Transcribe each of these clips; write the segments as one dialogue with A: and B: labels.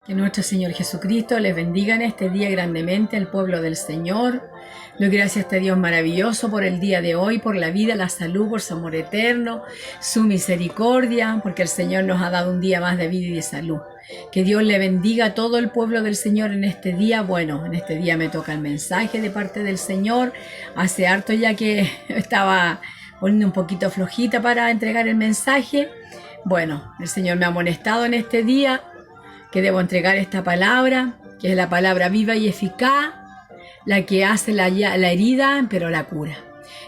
A: Que nuestro Señor Jesucristo les bendiga en este día grandemente al pueblo del Señor. Doy gracias a este Dios maravilloso por el día de hoy, por la vida, la salud, por su amor eterno, su misericordia, porque el Señor nos ha dado un día más de vida y de salud. Que Dios le bendiga a todo el pueblo del Señor en este día. Bueno, en este día me toca el mensaje de parte del Señor. Hace harto ya que estaba poniendo un poquito flojita para entregar el mensaje. Bueno, el Señor me ha amonestado en este día que debo entregar esta palabra, que es la palabra viva y eficaz, la que hace la herida, pero la cura.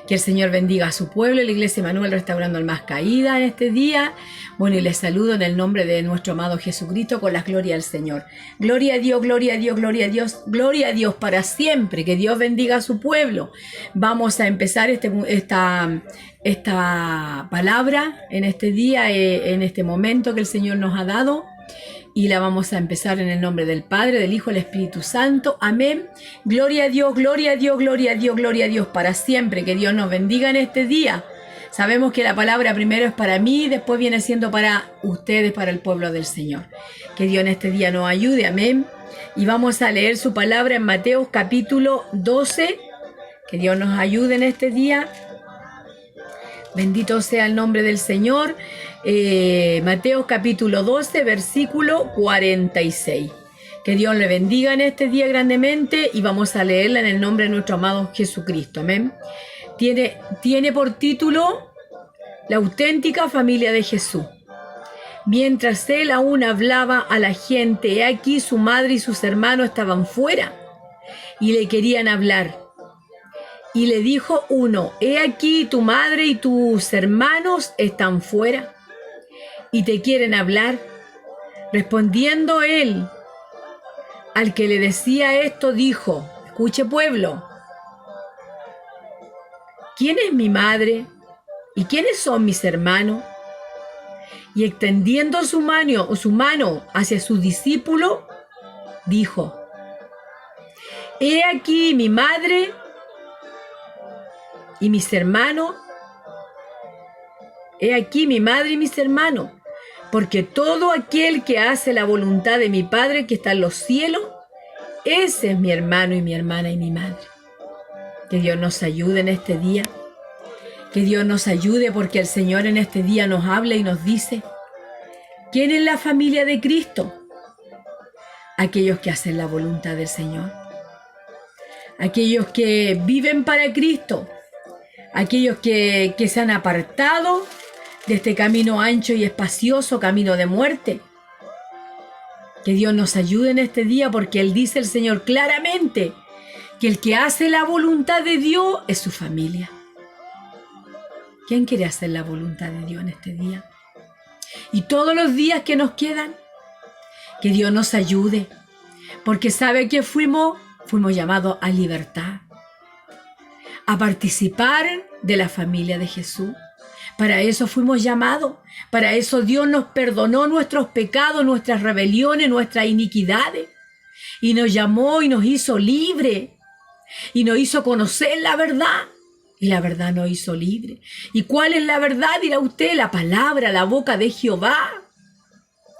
A: Que el Señor bendiga a su pueblo, la Iglesia Emanuel Restaurando Almas Caídas en este día. Bueno, y les saludo en el nombre de nuestro amado Jesucristo con las glorias del Señor. Gloria a Dios, gloria a Dios, gloria a Dios, gloria a Dios para siempre. Que Dios bendiga a su pueblo. Vamos a empezar esta palabra en este día, en este momento que el Señor nos ha dado. Y la vamos a empezar en el nombre del Padre, del Hijo, del Espíritu Santo. Amén. Gloria a Dios, gloria a Dios, gloria a Dios, gloria a Dios para siempre. Que Dios nos bendiga en este día. Sabemos que la palabra primero es para mí, después viene siendo para ustedes, para el pueblo del Señor. Que Dios en este día nos ayude. Amén. Y vamos a leer su palabra en Mateo capítulo 12. Que Dios nos ayude en este día. Bendito sea el nombre del Señor. Mateo capítulo 12, versículo 46. Que Dios le bendiga en este día grandemente y vamos a leerla en el nombre de nuestro amado Jesucristo. Amén. Tiene por título La auténtica familia de Jesús. Mientras él aún hablaba a la gente, he aquí su madre y sus hermanos estaban fuera y le querían hablar. Y le dijo uno, he aquí tu madre y tus hermanos están fuera y te quieren hablar. Respondiendo él, al que le decía esto, dijo, escuche pueblo, ¿quién es mi madre y quiénes son mis hermanos? Y extendiendo su mano hacia su discípulo, dijo, he aquí mi madre y mis hermanos, he aquí mi madre y mis hermanos, porque todo aquel que hace la voluntad de mi Padre que está en los cielos, ese es mi hermano y mi hermana y mi madre. Que Dios nos ayude en este día, que Dios nos ayude porque el Señor en este día nos habla y nos dice, ¿quién es la familia de Cristo? Aquellos que hacen la voluntad del Señor, aquellos que viven para Cristo, aquellos que se han apartado de este camino ancho y espacioso, camino de muerte. Que Dios nos ayude en este día porque Él dice el Señor claramente que el que hace la voluntad de Dios es su familia. ¿Quién quiere hacer la voluntad de Dios en este día? Y todos los días que nos quedan, que Dios nos ayude, porque sabe que fuimos llamados a libertad, a participar de la familia de Jesús. Para eso fuimos llamados, para eso Dios nos perdonó nuestros pecados, nuestras rebeliones, nuestras iniquidades, y nos llamó y nos hizo libre, y nos hizo conocer la verdad, y la verdad nos hizo libre. ¿Y cuál es la verdad? Dirá usted, la palabra, la boca de Jehová,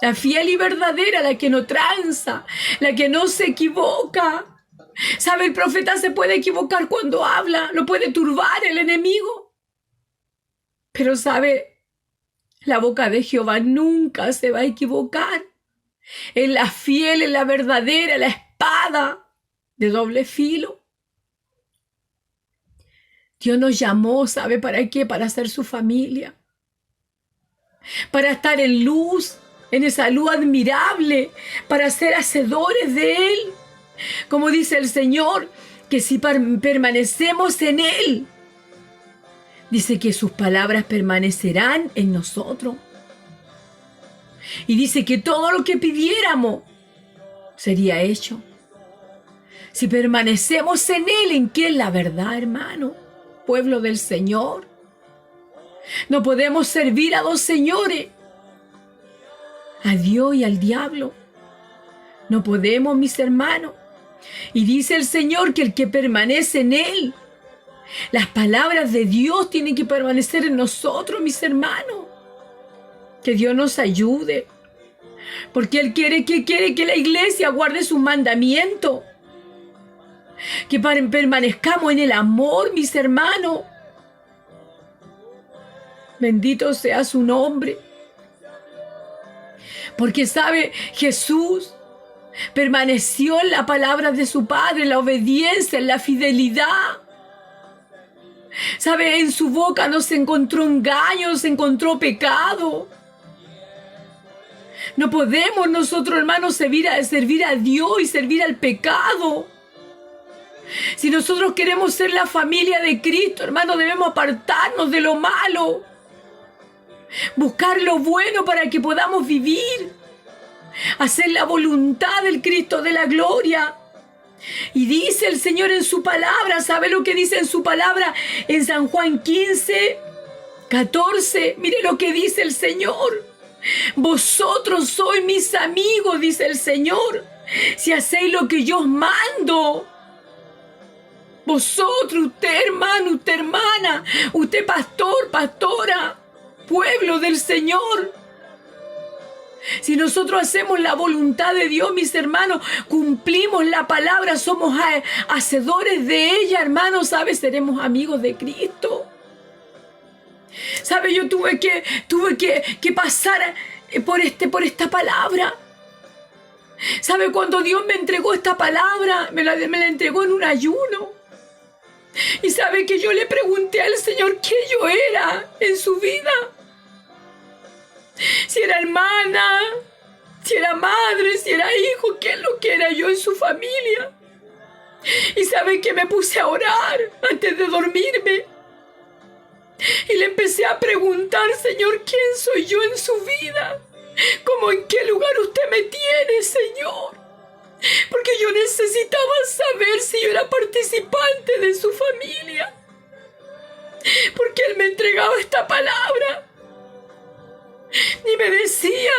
A: la fiel y verdadera, la que no tranza, la que no se equivoca. ¿Sabe? El profeta se puede equivocar cuando habla, lo puede turbar el enemigo. Pero ¿sabe? La boca de Jehová nunca se va a equivocar. Es la fiel, es la verdadera, la espada de doble filo. Dios nos llamó, ¿sabe para qué? Para ser su familia. Para estar en luz, en esa luz admirable, para ser hacedores de Él. Como dice el Señor, que si permanecemos en Él, dice que sus palabras permanecerán en nosotros. Y dice que todo lo que pidiéramos sería hecho. Si permanecemos en Él, ¿en qué es la verdad, hermano? Pueblo del Señor. No podemos servir a dos señores, a Dios y al diablo. No podemos, mis hermanos. Y dice el Señor que el que permanece en Él, las palabras de Dios tienen que permanecer en nosotros, mis hermanos. Que Dios nos ayude. Porque Él quiere que la iglesia guarde su mandamiento. Que permanezcamos en el amor, mis hermanos. Bendito sea su nombre. Porque sabe, Jesús permaneció en la palabra de su Padre, en la obediencia, en la fidelidad. Sabe, en su boca no se encontró engaño, no se encontró pecado. No podemos nosotros, hermanos, servir a Dios y servir al pecado. Si nosotros queremos ser la familia de Cristo, hermanos, debemos apartarnos de lo malo. Buscar lo bueno para que podamos vivir. Hacer la voluntad del Cristo de la gloria. Y dice el Señor en su palabra, ¿sabe lo que dice en su palabra? En San Juan 15, 14, mire lo que dice el Señor. Vosotros sois mis amigos, dice el Señor, si hacéis lo que yo os mando. Vosotros, usted hermano, usted hermana, usted pastor, pastora, pueblo del Señor. Si nosotros hacemos la voluntad de Dios, mis hermanos, cumplimos la palabra, somos hacedores de ella, hermanos, ¿sabe? Seremos amigos de Cristo. ¿Sabe? Yo tuve que pasar por esta palabra. ¿Sabe? Cuando Dios me entregó esta palabra, me la entregó en un ayuno. Y sabe que yo le pregunté al Señor qué yo era en su vida. Si era hermana, si era madre, si era hijo, qué es lo que era yo en su familia. Y sabe que me puse a orar antes de dormirme. Y le empecé a preguntar, Señor, ¿quién soy yo en su vida? ¿Cómo en qué lugar usted me tiene, Señor? Porque yo necesitaba saber si yo era participante de su familia. Porque Él me entregaba esta palabra. Y me decía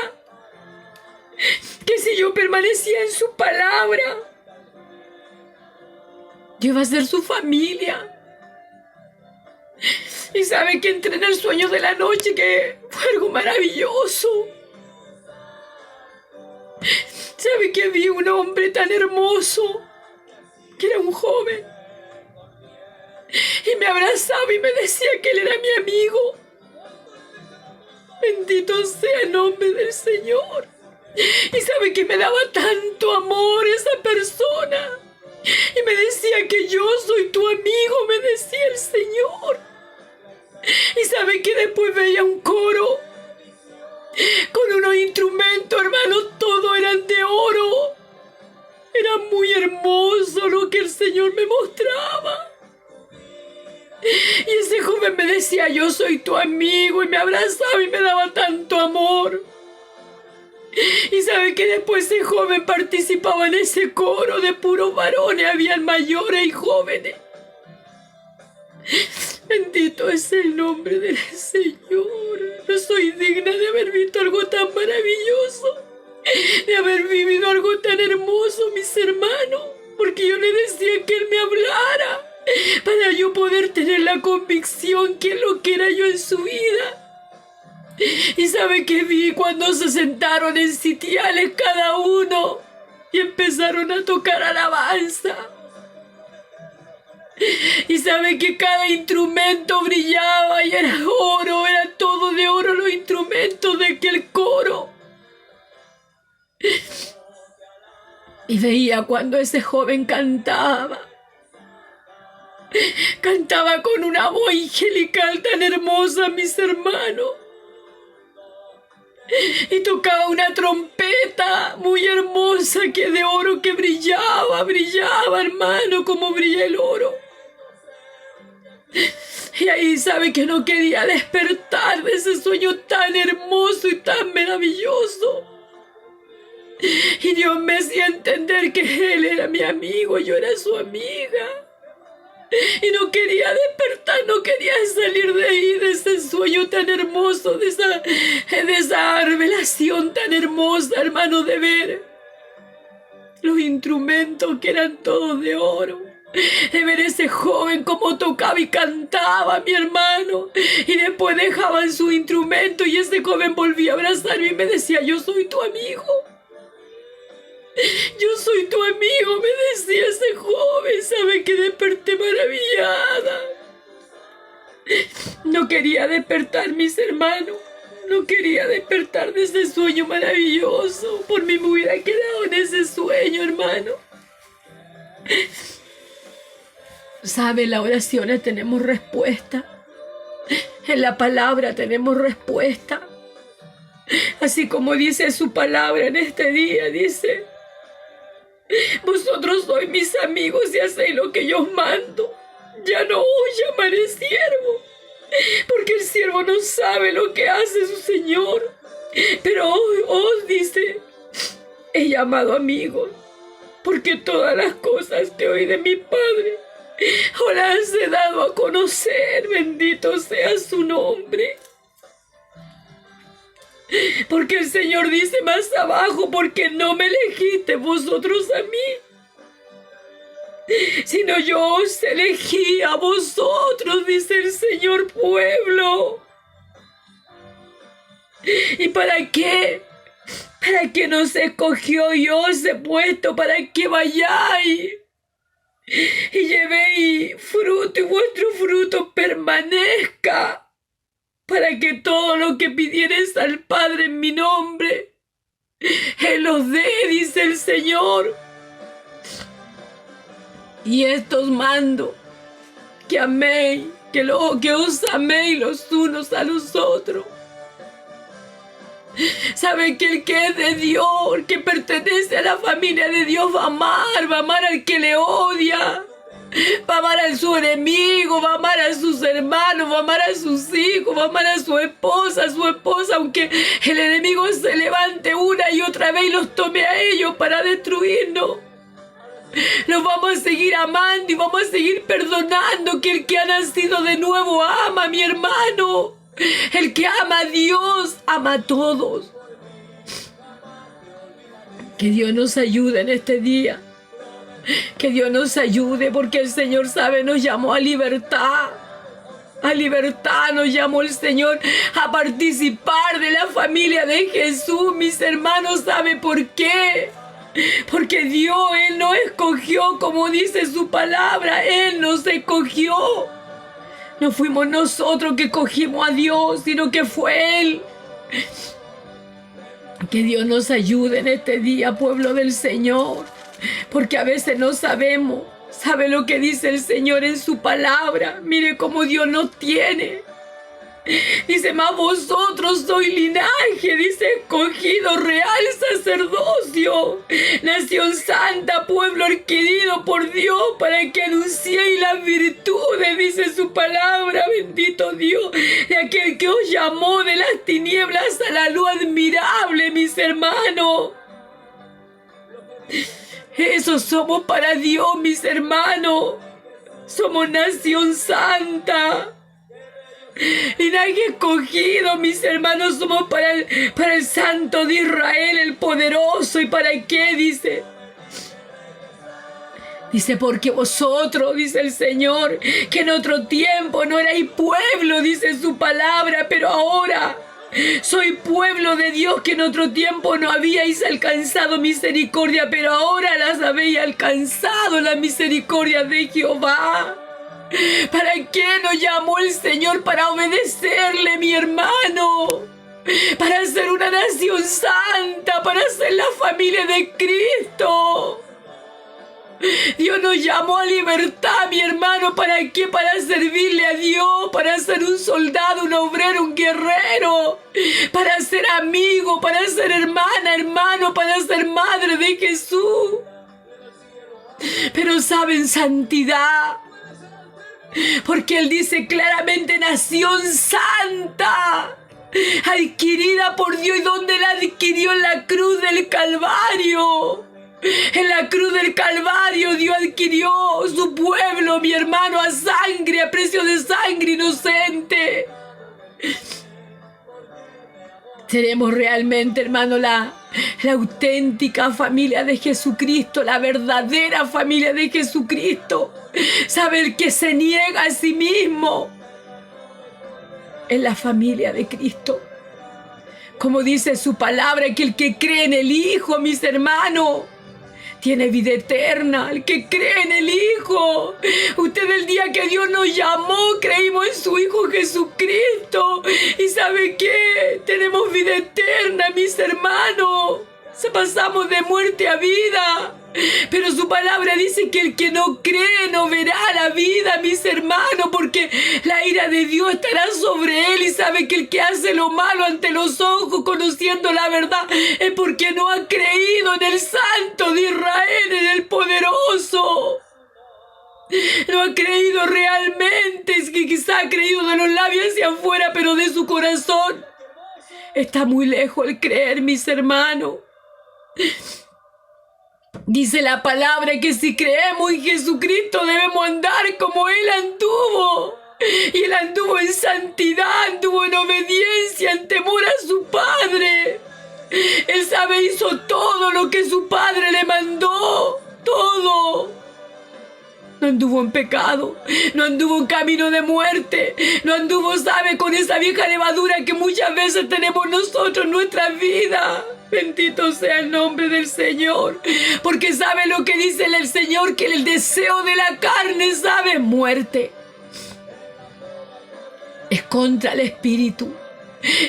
A: que si yo permanecía en su palabra, yo iba a ser su familia. Y sabe que entré en el sueño de la noche, que fue algo maravilloso. Sabe que vi un hombre tan hermoso, que era un joven, y me abrazaba y me decía que él era mi amigo. Bendito sea el nombre del Señor. Y sabe que me daba tanto amor esa persona. Y me decía que yo soy tu amigo, me decía el Señor. Y sabe que después veía un coro con unos instrumentos, hermanos, todos eran de oro. Era muy hermoso lo que el Señor me mostraba. Y ese joven me decía, yo soy tu amigo, y me abrazaba y me daba tanto amor. Y sabe que después ese joven participaba en ese coro de puros varones, habían mayores y jóvenes. Bendito es el nombre del Señor. No soy digna de haber visto algo tan maravilloso, de haber vivido algo tan hermoso, mis hermanos, porque yo le decía que Él me hablara para yo poder tener la convicción que lo que era yo en su vida. Y sabe que vi cuando se sentaron en sitiales cada uno y empezaron a tocar alabanza. Y sabe que cada instrumento brillaba y era oro, era todo de oro los instrumentos de aquel coro. Y veía cuando ese joven cantaba con una voz angelical tan hermosa, mis hermanos. Y tocaba una trompeta muy hermosa que de oro que brillaba, hermano, como brilla el oro. Y ahí sabe que no quería despertar de ese sueño tan hermoso y tan maravilloso. Y Dios me hacía entender que Él era mi amigo y yo era su amiga. Y no quería despertar, no quería salir de ahí, de ese sueño tan hermoso, de esa revelación tan hermosa, hermano, de ver los instrumentos que eran todos de oro. de ver ese joven como tocaba y cantaba, mi hermano, y después dejaban su instrumento y ese joven volvía a abrazarme y me decía: yo soy tu amigo. Yo soy tu amigo, me decía ese joven. ¿Sabe que desperté maravillada? No quería despertar, mis hermanos. No quería despertar de ese sueño maravilloso. Por mí me hubiera quedado en ese sueño, hermano. ¿Sabe? En las oraciones tenemos respuesta. En la palabra tenemos respuesta. Así como dice su palabra en este día, dice: vosotros sois mis amigos y hacéis lo que yo os mando. Ya no os llamaré siervo, porque el siervo no sabe lo que hace su señor. Pero os dice: he llamado amigos, porque todas las cosas que oí de mi Padre os las he dado a conocer. Bendito sea su nombre. Porque el Señor dice más abajo: porque no me elegiste vosotros a mí, sino yo os elegí a vosotros, dice el Señor, pueblo. ¿Y para qué? ¿Para qué nos escogió y os he puesto para que vayáis y llevéis fruto y vuestro fruto permanezca? Para que todo lo que pidieres al Padre en mi nombre, Él os dé, dice el Señor. Y esto os mando, que améis, que os améis los unos a los otros. Sabe que el que es de Dios, el que pertenece a la familia de Dios, va a amar al que le odia. Va a amar a su enemigo, va a amar a sus hermanos, va a amar a sus hijos, va a amar a su esposa, aunque el enemigo se levante una y otra vez y los tome a ellos para destruirnos. Los vamos a seguir amando y vamos a seguir perdonando, que el que ha nacido de nuevo ama, mi hermano. El que ama a Dios, ama a todos. Que Dios nos ayude en este día. Que Dios nos ayude, porque el Señor, sabe, nos llamó a libertad. A libertad nos llamó el Señor, a participar de la familia de Jesús. Mis hermanos, ¿sabe por qué? Porque Dios, Él nos escogió, como dice su palabra. Él nos escogió. No fuimos nosotros que escogimos a Dios, sino que fue Él. Que Dios nos ayude en este día, pueblo del Señor. Porque a veces no sabemos. ¿Sabe lo que dice el Señor en su palabra? Mire cómo Dios nos tiene. Dice: mas vosotros sois linaje, dice, escogido, real sacerdocio, nación santa, pueblo adquirido por Dios, para que anunciéis las virtudes, dice su palabra. Bendito Dios, de aquel que os llamó de las tinieblas a la luz admirable, mis hermanos. Eso somos para Dios, mis hermanos. Somos nación santa. Linaje escogido, mis hermanos. Somos para el Santo de Israel, el poderoso. ¿Y para qué? Dice. Dice: porque vosotros, dice el Señor, que en otro tiempo no erais pueblo, dice su palabra, pero ahora soy pueblo de Dios, que en otro tiempo no habíais alcanzado misericordia, pero ahora las habéis alcanzado, la misericordia de Jehová. ¿Para qué nos llamó el Señor? Para obedecerle, mi hermano. Para ser una nación santa, para ser la familia de Cristo. Dios nos llamó a libertad, mi hermano. ¿Para qué? Para servirle a Dios, para ser un soldado, un obrero, un guerrero, para ser amigo, para ser hermana, hermano, para ser madre de Jesús. Pero saben, santidad, porque Él dice claramente: nación santa, adquirida por Dios. ¿Y dónde la adquirió? En la cruz del Calvario. En la cruz del Calvario Dios adquirió su pueblo, mi hermano, a sangre, a precio de sangre inocente. Seremos realmente, hermano, la auténtica familia de Jesucristo, la verdadera familia de Jesucristo. Saber que se niega a sí mismo es la familia de Cristo. Como dice su palabra, que el que cree en el Hijo, mis hermanos, tiene vida eterna. El que cree en el Hijo. Usted, el día que Dios nos llamó, creímos en su Hijo Jesucristo. ¿Y sabe qué? Tenemos vida eterna, mis hermanos. Pasamos de muerte a vida. Pero su palabra dice que el que no cree no verá la vida, mis hermanos, porque la ira de Dios estará sobre él. Y sabe que el que hace lo malo ante los ojos, conociendo la verdad, es porque no ha creído en el Santo de Israel, en el Poderoso. No ha creído realmente. Es que quizá ha creído de los labios hacia afuera, pero de su corazón está muy lejos el creer, mis hermanos. Dice la palabra que si creemos en Jesucristo debemos andar como Él anduvo. Y Él anduvo en santidad, anduvo en obediencia, en temor a su Padre. Él hizo todo lo que su Padre le mandó. Todo. No anduvo en pecado, no anduvo en camino de muerte, no anduvo, con esa vieja levadura que muchas veces tenemos nosotros en nuestra vida. Bendito sea el nombre del Señor, porque sabe lo que dice el Señor, que el deseo de la carne, muerte. Es contra el Espíritu.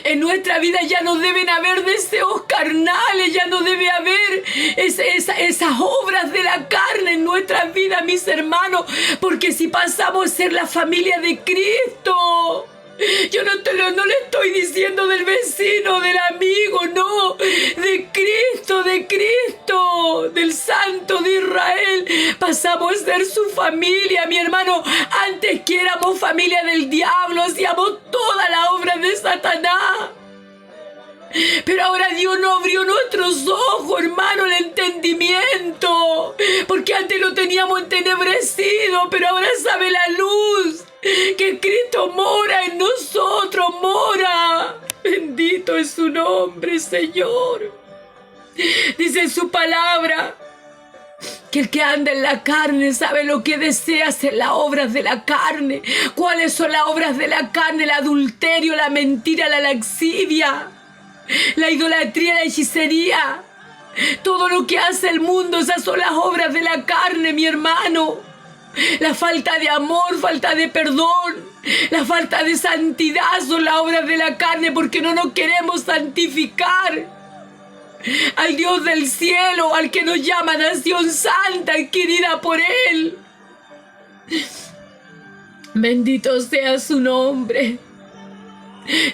A: En nuestra vida ya no deben haber deseos carnales, ya no debe haber esas obras de la carne en nuestra vida, mis hermanos, porque si pasamos a ser la familia de Cristo, yo no le estoy diciendo del vecino, del amigo, no, de Cristo, del Santo de Israel, pasamos a ser su familia, mi hermano. Antes que éramos familia del diablo, hacíamos toda la obra de Satanás. Pero ahora Dios nos abrió nuestros ojos, hermano, el entendimiento. Porque antes lo teníamos entenebrecido, pero ahora sabe la luz. Que Cristo mora en nosotros, mora. Bendito es su nombre, Señor. Dice en su palabra que el que anda en la carne sabe lo que desea hacer, las obras de la carne. ¿Cuáles son las obras de la carne? El adulterio, la mentira, la lascivia, la idolatría, la hechicería. Todo lo que hace el mundo, esas son las obras de la carne, mi hermano. La falta de amor, falta de perdón, la falta de santidad son las obras de la carne, porque no nos queremos santificar al Dios del cielo, al que nos llama nación santa, adquirida por Él. Bendito sea su nombre.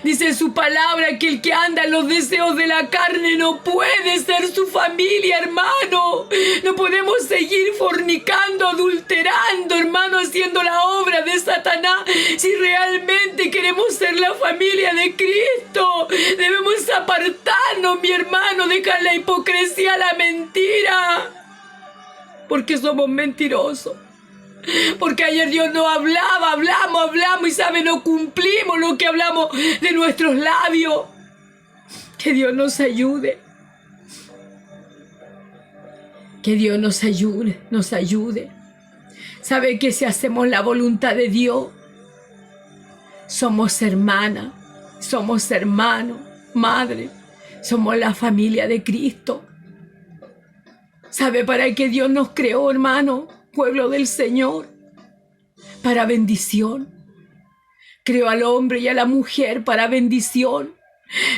A: Dice su palabra que el que anda en los deseos de la carne no puede ser su familia, hermano. No podemos seguir fornicando, adulterando, hermano, haciendo la obra de Satanás. Si realmente queremos ser la familia de Cristo, debemos apartarnos, mi hermano, dejar la hipocresía, la mentira, porque somos mentirosos. Porque ayer Dios nos hablaba, hablamos y no cumplimos lo que hablamos de nuestros labios. Que Dios nos ayude. Que Dios nos ayude. Sabe que si hacemos la voluntad de Dios, somos hermanas, somos hermanos, madre, somos la familia de Cristo. ¿Sabe para qué Dios nos creó, hermano? Pueblo del Señor, para bendición. Creó al hombre y a la mujer para bendición.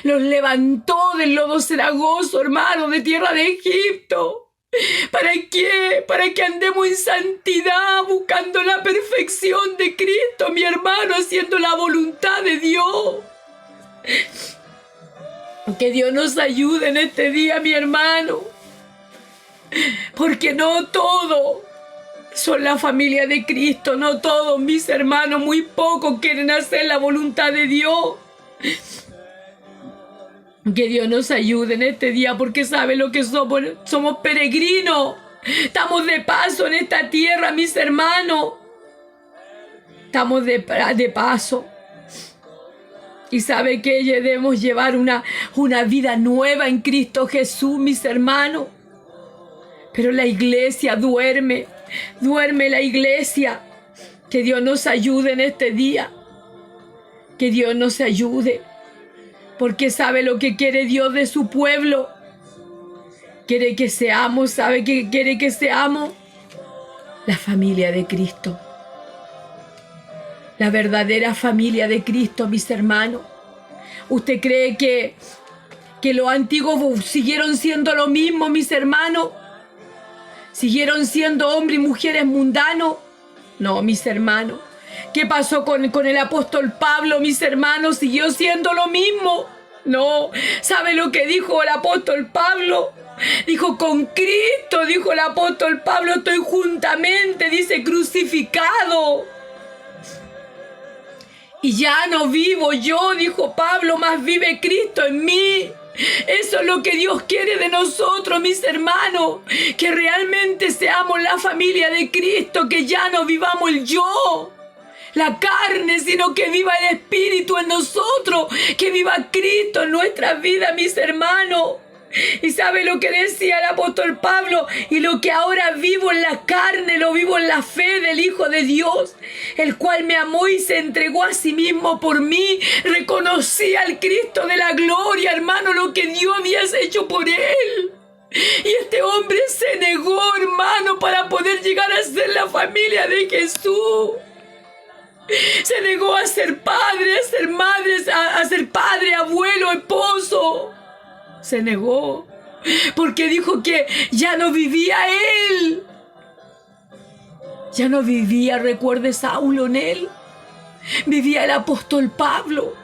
A: Los levantó del lodo cenagoso, hermano, de tierra de Egipto. ¿Para qué? Para que andemos en santidad, buscando la perfección de Cristo, mi hermano, haciendo la voluntad de Dios. Que Dios nos ayude en este día, mi hermano, porque no todo son la familia de Cristo, no todos, mis hermanos, muy pocos quieren hacer la voluntad de Dios. Que Dios nos ayude en este día, porque sabe lo que somos peregrinos, estamos de paso en esta tierra, mis hermanos, estamos de paso. Y sabe que debemos llevar una vida nueva en Cristo Jesús, mis hermanos. Pero la iglesia duerme la iglesia. Que Dios nos ayude en este día. Que Dios nos ayude. Porque sabe lo que quiere Dios de su pueblo. Quiere que seamos, sabe que quiere que seamos la familia de Cristo. La verdadera familia de Cristo, mis hermanos. ¿Usted cree que los antiguos siguieron siendo lo mismo, mis hermanos? ¿Siguieron siendo hombres y mujeres mundanos? No, mis hermanos. ¿Qué pasó con el apóstol Pablo, mis hermanos? ¿Siguió siendo lo mismo? No. ¿Sabe lo que dijo el apóstol Pablo? Dijo, con Cristo, dijo el apóstol Pablo, estoy juntamente, dice, crucificado. Y ya no vivo yo, dijo Pablo, más vive Cristo en mí. Eso es lo que Dios quiere de nosotros, mis hermanos. Que realmente seamos la familia de Cristo, que ya no vivamos el yo, la carne, sino que viva el Espíritu en nosotros, que viva Cristo en nuestras vidas, mis hermanos. Y sabe lo que decía el apóstol Pablo, y lo que ahora vivo en la carne, lo vivo en la fe del Hijo de Dios, el cual me amó y se entregó a sí mismo por mí. Reconocí al Cristo de la gloria, hermano, lo que Dios había hecho por él. Y este hombre se negó, hermano, para poder llegar a ser la familia de Jesús. Se negó a ser padre, a ser madre, a ser padre, abuelo, esposo. Se negó, porque dijo que ya no vivía él. Ya no vivía, recuerde, Saulo en él. Vivía el apóstol Pablo.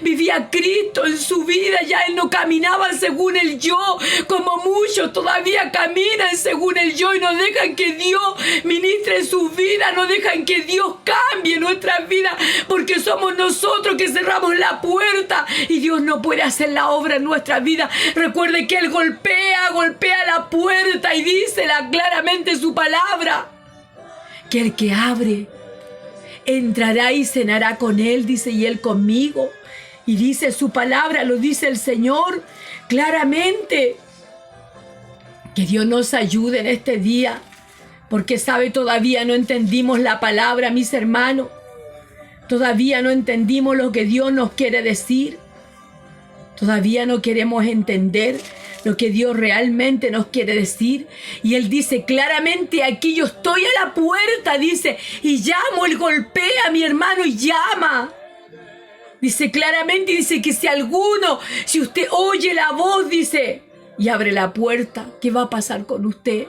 A: Vivía Cristo en su vida. Ya él no caminaba según el yo, como muchos todavía caminan según el yo y no dejan que Dios ministre su vida, no dejan que Dios cambie nuestras vidas, porque somos nosotros que cerramos la puerta y Dios no puede hacer la obra en nuestra vida. Recuerde que Él golpea la puerta y dice claramente su palabra, que el que abre entrará y cenará con Él, dice, y Él conmigo. Y dice su palabra, lo dice el Señor claramente. Que Dios nos ayude en este día, porque sabe, todavía no entendimos la palabra, mis hermanos. Todavía no entendimos lo que Dios nos quiere decir. Todavía no queremos entender lo que Dios realmente nos quiere decir. Y Él dice claramente, aquí yo estoy a la puerta, dice, y llamo. Él golpea a mi hermano y llama. Dice claramente, dice que si usted oye la voz, dice, y abre la puerta, ¿qué va a pasar con usted?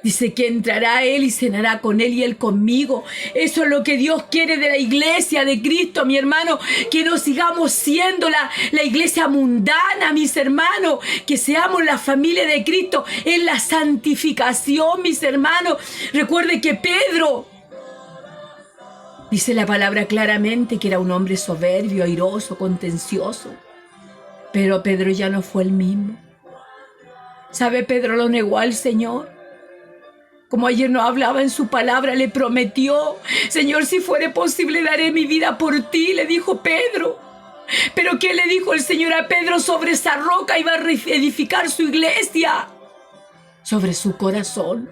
A: Dice que entrará Él y cenará con Él y Él conmigo. Eso es lo que Dios quiere de la iglesia de Cristo, mi hermano. Que no sigamos siendo la iglesia mundana, mis hermanos. Que seamos la familia de Cristo en la santificación, mis hermanos. Recuerde que Pedro, dice la palabra claramente, que era un hombre soberbio, airoso, contencioso. Pero Pedro ya no fue el mismo. ¿Sabe? Pedro lo negó al Señor. Como ayer nos hablaba en su palabra, le prometió, Señor, si fuere posible, daré mi vida por ti, le dijo Pedro. Pero ¿qué le dijo el Señor a Pedro? Sobre esa roca iba a edificar su iglesia, sobre su corazón.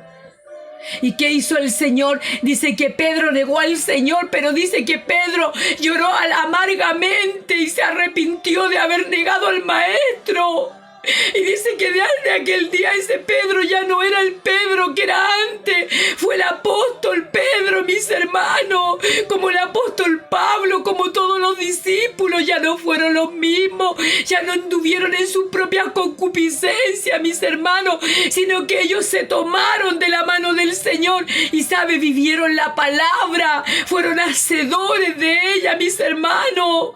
A: ¿Y qué hizo el Señor? Dice que Pedro negó al Señor, pero dice que Pedro lloró amargamente y se arrepintió de haber negado al Maestro. Y dice que desde aquel día ese Pedro ya no era el Pedro que era antes. Fue el apóstol Pedro, mis hermanos. Como el apóstol Pablo, como todos los discípulos, ya no fueron los mismos. Ya no anduvieron en su propia concupiscencia, mis hermanos, sino que ellos se tomaron de la mano del Señor y, ¿sabe? Vivieron la palabra. Fueron hacedores de ella, mis hermanos.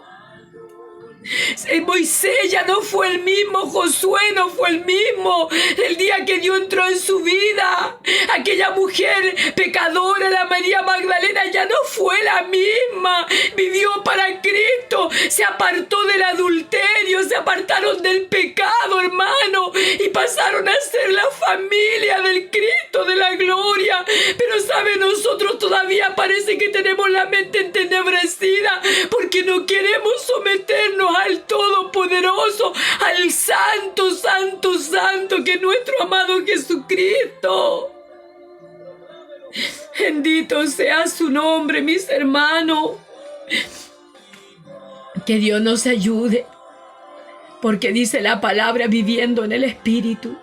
A: Moisés ya no fue el mismo, Josué no fue el mismo el día que Dios entró en su vida. Aquella mujer pecadora, la María Magdalena, ya no fue la misma. Vivió para Cristo, se apartó del adulterio, se apartaron del pecado, hermano, y pasaron a ser la familia del Cristo de de la gloria. Pero sabe, nosotros todavía parece que tenemos la mente entenebrecida porque no queremos someternos al Todopoderoso, al Santo, Santo, Santo, que es nuestro amado Jesucristo. Bendito sea su nombre, mis hermanos. Que Dios nos ayude, porque dice la palabra, viviendo en el Espíritu.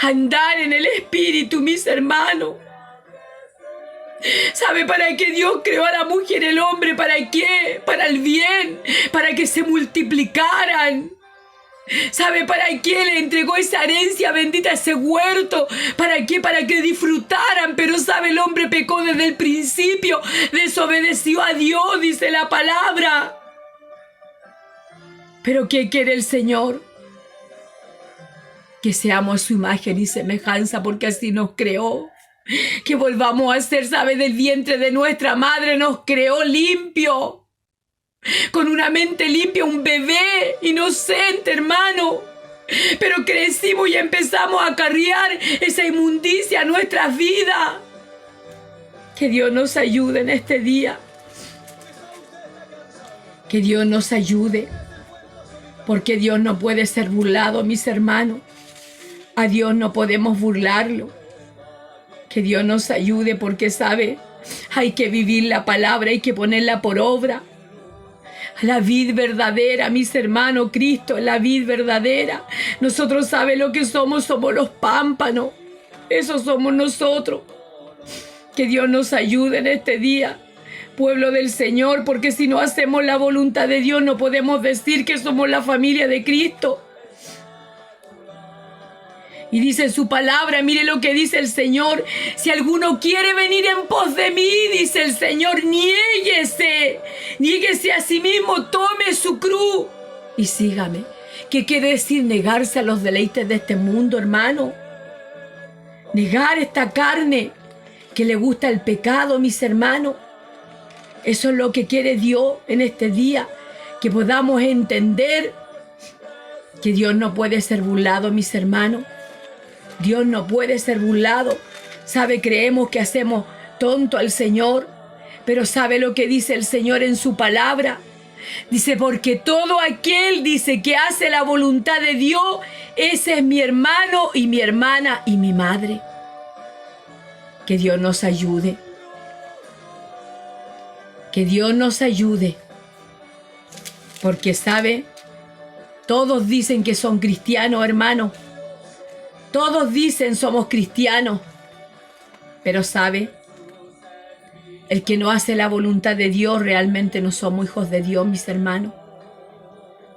A: Andar en el Espíritu, mis hermanos. ¿Sabe para qué Dios creó a la mujer y el hombre? ¿Para qué? Para el bien, para que se multiplicaran. ¿Sabe para qué le entregó esa herencia bendita, ese huerto? ¿Para qué? Para que disfrutaran. Pero sabe, el hombre pecó desde el principio, desobedeció a Dios, dice la palabra. Pero ¿qué quiere el Señor? Que seamos su imagen y semejanza, porque así nos creó. Que volvamos a ser, ¿sabe? Del vientre de nuestra madre nos creó limpio. Con una mente limpia, un bebé inocente, hermano. Pero crecimos y empezamos a acarrear esa inmundicia a nuestras vidas. Que Dios nos ayude en este día. Que Dios nos ayude. Porque Dios no puede ser burlado, mis hermanos. A Dios no podemos burlarlo. Que Dios nos ayude porque, ¿sabe? Hay que vivir la palabra, hay que ponerla por obra. La vid verdadera, mis hermanos, Cristo es la vid verdadera. Nosotros, ¿sabe lo que somos? Somos los pámpanos. Eso somos nosotros. Que Dios nos ayude en este día, pueblo del Señor, porque si no hacemos la voluntad de Dios no podemos decir que somos la familia de Cristo. Y dice su palabra, mire lo que dice el Señor: si alguno quiere venir en pos de mí, dice el Señor, niéguese a sí mismo, tome su cruz y sígame. ¿Qué quiere decir negarse a los deleites de este mundo, hermano? Negar esta carne que le gusta el pecado, mis hermanos. Eso es lo que quiere Dios en este día, que podamos entender que Dios no puede ser burlado, mis hermanos. Dios no puede ser burlado. ¿Sabe? Creemos que hacemos tonto al Señor, pero ¿sabe lo que dice el Señor en su palabra? Dice, porque todo aquel, dice, que hace la voluntad de Dios, ese es mi hermano y mi hermana y mi madre. Que Dios nos ayude. Que Dios nos ayude. Porque, ¿sabe? Todos dicen que son cristianos, hermano. Todos dicen somos cristianos. Pero, ¿sabe? El que no hace la voluntad de Dios, realmente no somos hijos de Dios, mis hermanos.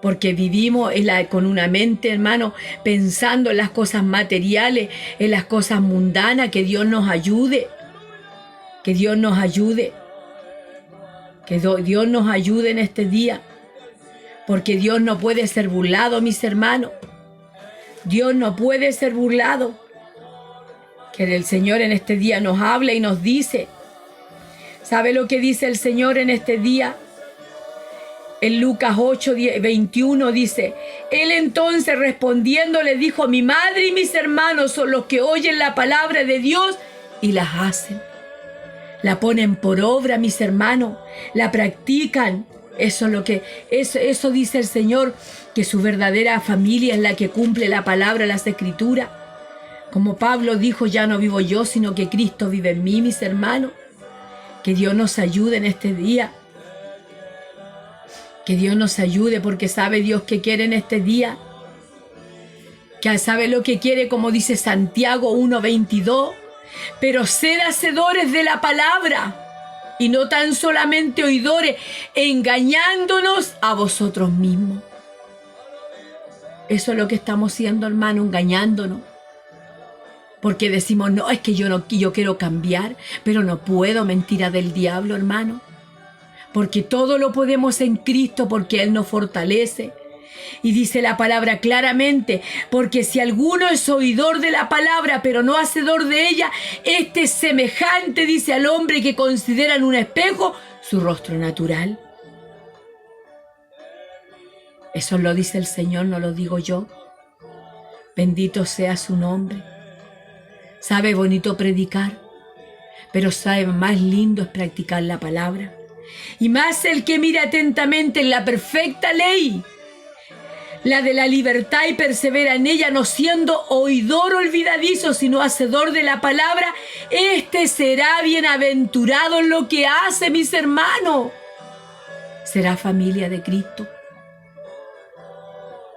A: Porque vivimos con una mente, hermano, pensando en las cosas materiales, en las cosas mundanas. Que Dios nos ayude. Que Dios nos ayude. Que Dios nos ayude en este día. Porque Dios no puede ser burlado, mis hermanos. Dios no puede ser burlado. Que el Señor en este día nos habla y nos dice. ¿Sabe lo que dice el Señor en este día? En Lucas 8:21 dice: Él entonces respondiendo le dijo: mi madre y mis hermanos son los que oyen la palabra de Dios y las hacen. La ponen por obra, mis hermanos. La practican. Eso dice el Señor, que su verdadera familia es la que cumple la palabra, las escrituras. Como Pablo dijo, ya no vivo yo, sino que Cristo vive en mí, mis hermanos. Que Dios nos ayude en este día. Que Dios nos ayude, porque sabe Dios que quiere en este día. Que sabe lo que quiere, como dice Santiago 1:22. Pero sed hacedores de la palabra, y no tan solamente oidores, engañándonos a vosotros mismos. Eso es lo que estamos haciendo, hermano, engañándonos. Porque decimos, no, es que yo quiero cambiar, pero no puedo. Mentira del diablo, hermano. Porque todo lo podemos en Cristo, porque Él nos fortalece. Y dice la palabra claramente, porque si alguno es oidor de la palabra, pero no hacedor de ella, este es semejante, dice, al hombre que considera en un espejo su rostro natural. Eso lo dice el Señor, no lo digo yo. Bendito sea su nombre. Sabe bonito predicar, pero sabe más lindo es practicar la palabra. Y más el que mira atentamente en la perfecta ley, la de la libertad, y persevera en ella, no siendo oidor olvidadizo, sino hacedor de la palabra, este será bienaventurado en lo que hace, mis hermanos. Será familia de Cristo.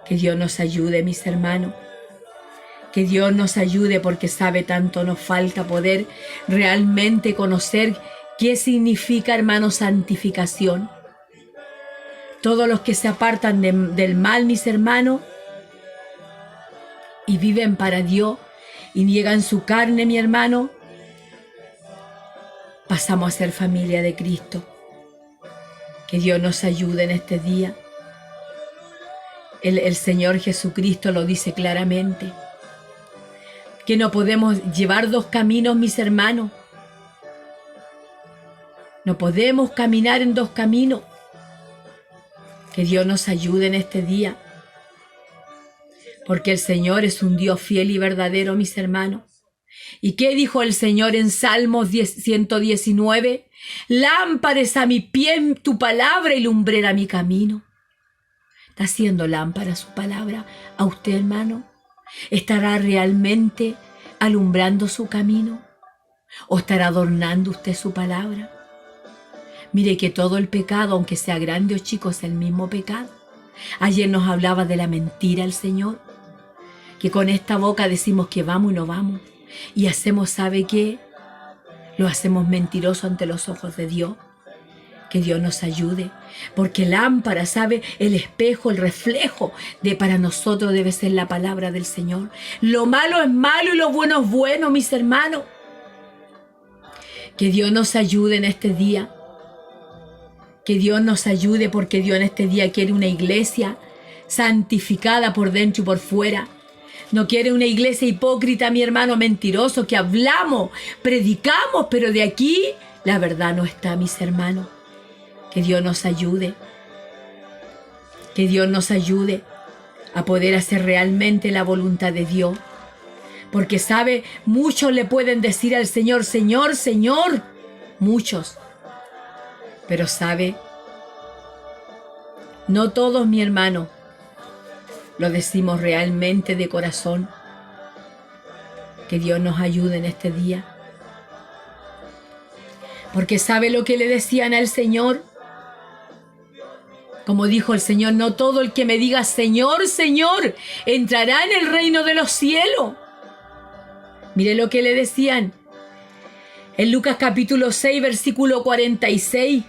A: Que Dios nos ayude, mis hermanos. Que Dios nos ayude, porque sabe tanto nos falta poder realmente conocer qué significa, hermano, santificación. Todos los que se apartan del mal, mis hermanos, y viven para Dios y niegan su carne, mi hermano, pasamos a ser familia de Cristo. Que Dios nos ayude en este día. El Señor Jesucristo lo dice claramente, que no podemos llevar dos caminos, mis hermanos. No podemos caminar en dos caminos. Que Dios nos ayude en este día, porque el Señor es un Dios fiel y verdadero, mis hermanos. ¿Y qué dijo el Señor en Salmos 119? Lámpara es a mi pie tu palabra y lumbrera mi camino. ¿Está haciendo lámpara su palabra a usted, hermano? ¿Estará realmente alumbrando su camino? ¿O estará adornando usted su palabra? Mire que todo el pecado, aunque sea grande o chico, es el mismo pecado. Ayer nos hablaba de la mentira el Señor, que con esta boca decimos que vamos y no vamos. Y hacemos, ¿sabe qué? Lo hacemos mentiroso ante los ojos de Dios. Que Dios nos ayude, porque lámpara, ¿sabe? El espejo, el reflejo de para nosotros debe ser la palabra del Señor. Lo malo es malo y lo bueno es bueno, mis hermanos. Que Dios nos ayude en este día. Que Dios nos ayude, porque Dios en este día quiere una iglesia santificada por dentro y por fuera. No quiere una iglesia hipócrita, mi hermano, mentiroso, que hablamos, predicamos, pero de aquí la verdad no está, mis hermanos. Que Dios nos ayude. Que Dios nos ayude a poder hacer realmente la voluntad de Dios. Porque, ¿sabe? Muchos le pueden decir al Señor, Señor, Señor. Muchos. Pero, ¿sabe? No todos, mi hermano, lo decimos realmente de corazón. Que Dios nos ayude en este día. Porque ¿sabe lo que le decían al Señor? Como dijo el Señor, no todo el que me diga Señor, Señor, entrará en el reino de los cielos. Mire lo que le decían en Lucas capítulo 6, versículo 46.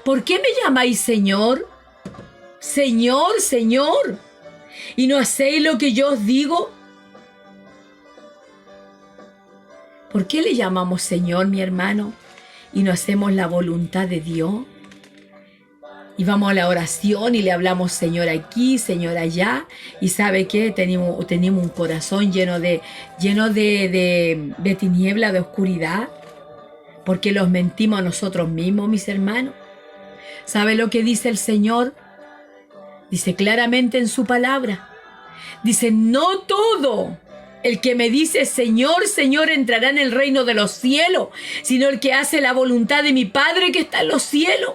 A: ¿Por qué me llamáis Señor? Señor, Señor, ¿y no hacéis lo que yo os digo? ¿Por qué le llamamos Señor, mi hermano, y no hacemos la voluntad de Dios? Y vamos a la oración y le hablamos Señor aquí, Señor allá. Y ¿sabe qué? Tenemos un corazón lleno de tiniebla, de oscuridad. Porque los mentimos a nosotros mismos, mis hermanos. ¿Sabe lo que dice el Señor? Dice claramente en su palabra. Dice, no todo el que me dice Señor, Señor entrará en el reino de los cielos, sino el que hace la voluntad de mi Padre que está en los cielos.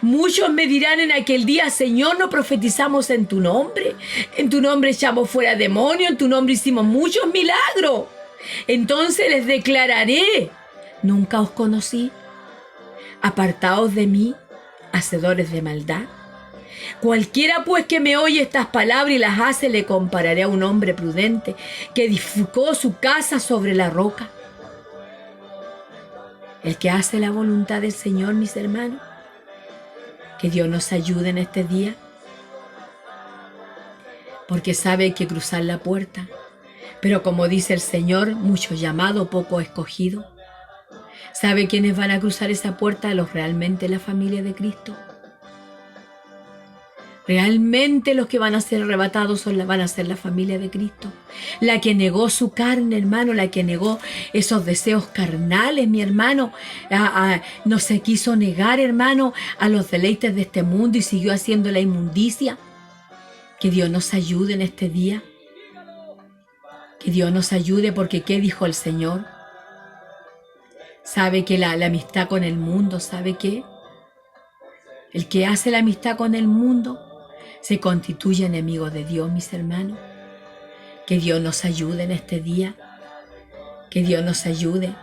A: Muchos me dirán en aquel día, Señor, no profetizamos en tu nombre echamos fuera demonios, en tu nombre hicimos muchos milagros. Entonces les declararé, nunca os conocí, apartaos de mí, hacedores de maldad. Cualquiera pues que me oye estas palabras y las hace, le compararé a un hombre prudente que edificó su casa sobre la roca. El que hace la voluntad del Señor, mis hermanos, que Dios nos ayude en este día, porque sabe que cruzar la puerta, pero como dice el Señor, muchos llamados, pocos escogidos. ¿Sabe quiénes van a cruzar esa puerta? Los realmente la familia de Cristo. Realmente los que van a ser arrebatados van a ser la familia de Cristo. La que negó su carne, hermano, la que negó esos deseos carnales, mi hermano. No se quiso negar, hermano, a los deleites de este mundo y siguió haciendo la inmundicia. Que Dios nos ayude en este día. Que Dios nos ayude, porque ¿qué dijo el Señor? ¿Sabe que la amistad con el mundo, sabe qué? El que hace la amistad con el mundo se constituye enemigo de Dios, mis hermanos. Que Dios nos ayude en este día. Que Dios nos ayude,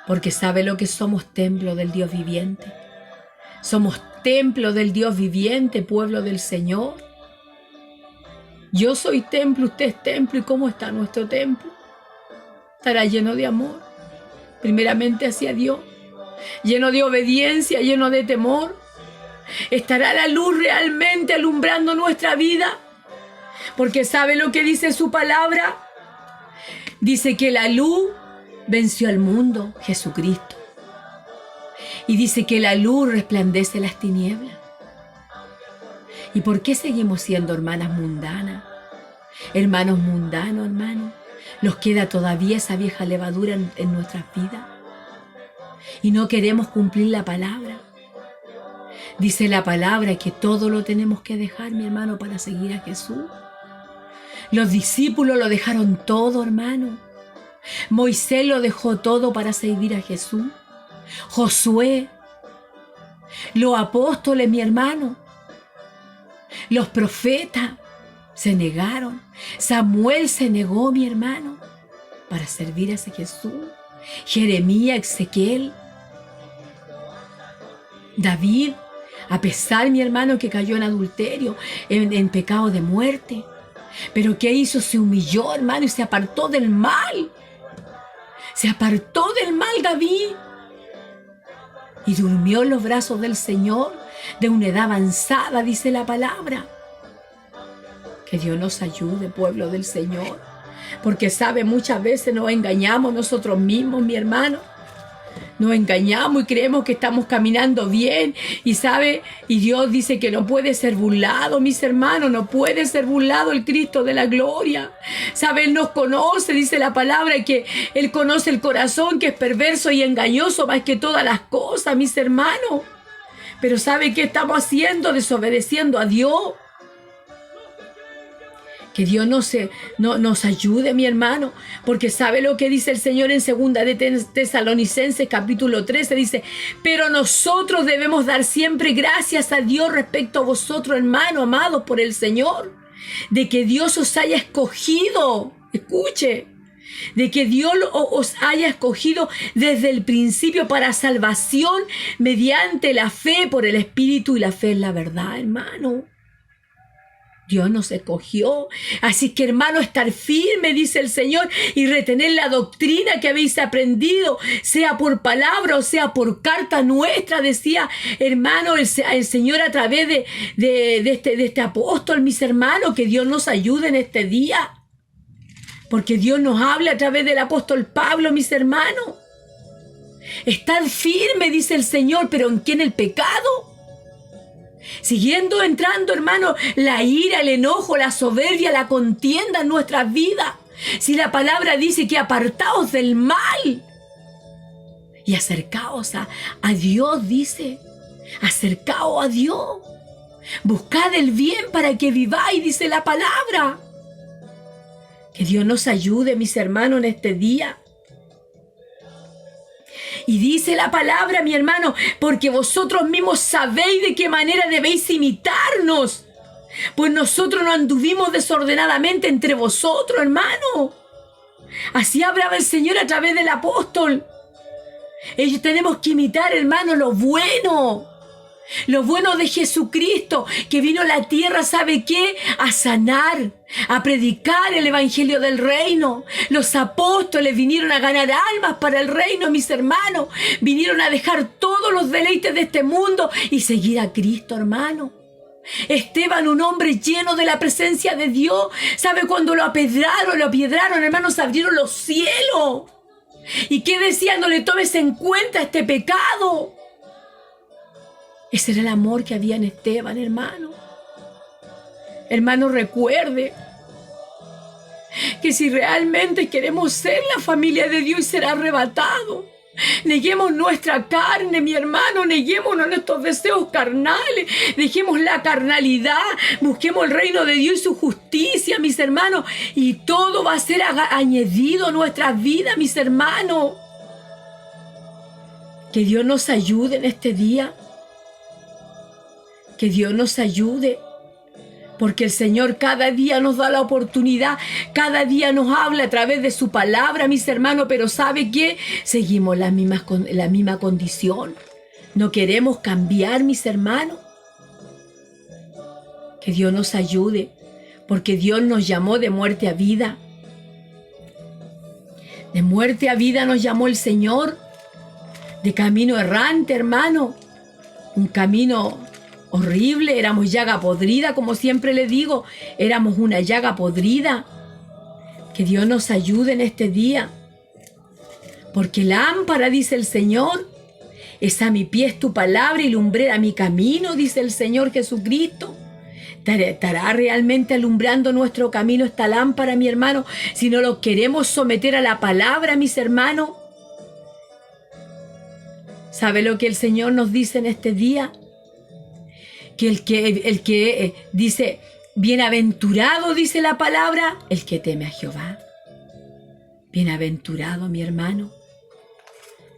A: porque sabe lo que somos, templo del Dios viviente. Somos templo del Dios viviente, pueblo del Señor. Yo soy templo, usted es templo. ¿Y cómo está nuestro templo? Estará lleno de amor, primeramente hacia Dios, lleno de obediencia, lleno de temor. ¿Estará la luz realmente alumbrando nuestra vida? Porque ¿sabe lo que dice su palabra? Dice que la luz venció al mundo, Jesucristo. Y dice que la luz resplandece las tinieblas. ¿Y por qué seguimos siendo hermanas mundanas? Hermanos mundanos, hermanos. Nos queda todavía esa vieja levadura en nuestras vidas. Y no queremos cumplir la palabra. Dice la palabra que todo lo tenemos que dejar, mi hermano, para seguir a Jesús. Los discípulos lo dejaron todo, hermano. Moisés lo dejó todo para seguir a Jesús. Josué, los apóstoles, mi hermano, los profetas se negaron. Samuel se negó, mi hermano, para servir a ese Jesús. Jeremías, Ezequiel, David, a pesar, mi hermano, que cayó en adulterio, en pecado de muerte. Pero ¿qué hizo? Se humilló, hermano, y se apartó del mal. Se apartó del mal David. Y durmió en los brazos del Señor de una edad avanzada, dice la palabra. Que Dios nos ayude, pueblo del Señor. Porque sabe, muchas veces nos engañamos nosotros mismos, mi hermano. Nos engañamos y creemos que estamos caminando bien. Y sabe, y Dios dice que no puede ser burlado, mis hermanos. No puede ser burlado el Cristo de la gloria. Sabe, Él nos conoce, dice la palabra, que Él conoce el corazón, que es perverso y engañoso más que todas las cosas, mis hermanos. Pero ¿sabe qué estamos haciendo? Desobedeciendo a Dios. Que Dios nos ayude, mi hermano, porque sabe lo que dice el Señor en 2 de Tesalonicenses capítulo 13, dice: pero nosotros debemos dar siempre gracias a Dios respecto a vosotros, hermano, amados por el Señor, de que Dios os haya escogido, escuche, de que Dios os haya escogido desde el principio para salvación mediante la fe por el Espíritu, y la fe es la verdad, hermano. Dios nos escogió. Así que, hermano, estar firme, dice el Señor, y retener la doctrina que habéis aprendido, sea por palabra o sea por carta nuestra, decía, hermano, el Señor a través de este apóstol, mis hermanos. Que Dios nos ayude en este día. Porque Dios nos habla a través del apóstol Pablo, mis hermanos. Estar firme, dice el Señor, pero ¿en qué? En el pecado. Siguiendo entrando, hermano, la ira, el enojo, la soberbia, la contienda en nuestras vidas. Si la palabra dice que apartaos del mal y acercaos a Dios, dice, acercaos a Dios. Buscad el bien para que viváis, dice la palabra. Que Dios nos ayude, mis hermanos, en este día. Y dice la palabra, mi hermano, porque vosotros mismos sabéis de qué manera debéis imitarnos. Pues nosotros no anduvimos desordenadamente entre vosotros, hermano. Así hablaba el Señor a través del apóstol. Ellos tenemos que imitar, hermano, lo bueno de Jesucristo, que vino a la tierra, ¿sabe qué? A sanar, a predicar el evangelio del reino. Los apóstoles vinieron a ganar almas para el reino, mis hermanos. Vinieron a dejar todos los deleites de este mundo y seguir a Cristo, hermano. Esteban, un hombre lleno de la presencia de Dios, ¿sabe? Cuando lo apiedraron, hermanos, se abrieron los cielos. ¿Y qué decía? No le tomes en cuenta este pecado. Ese era el amor que había en Esteban, hermano. Hermano, recuerde que si realmente queremos ser la familia de Dios y ser arrebatados, Neguemos nuestra carne, mi hermano, neguémonos nuestros deseos carnales, dejemos la carnalidad, busquemos el reino de Dios y su justicia, mis hermanos, y todo va a ser añadido a nuestras vidas, mis hermanos. Que Dios nos ayude en este día, que Dios nos ayude. Porque el Señor cada día nos da la oportunidad, cada día nos habla a través de su palabra, mis hermanos, pero ¿sabe qué? Seguimos la misma condición. No queremos cambiar, mis hermanos. Que Dios nos ayude, porque Dios nos llamó de muerte a vida. De muerte a vida nos llamó el Señor, de camino errante, hermano, un camino horrible, éramos llaga podrida, como siempre le digo, éramos una llaga podrida. Que Dios nos ayude en este día, porque lámpara, dice el Señor, es a mi pies tu palabra y lumbrera mi camino, dice el Señor Jesucristo. ¿Estará realmente alumbrando nuestro camino esta lámpara, mi hermano, si no lo queremos someter a la palabra, mis hermanos? ¿Sabe lo que el Señor nos dice en este día? Que el que dice, bienaventurado, dice la palabra, el que teme a Jehová. Bienaventurado, mi hermano.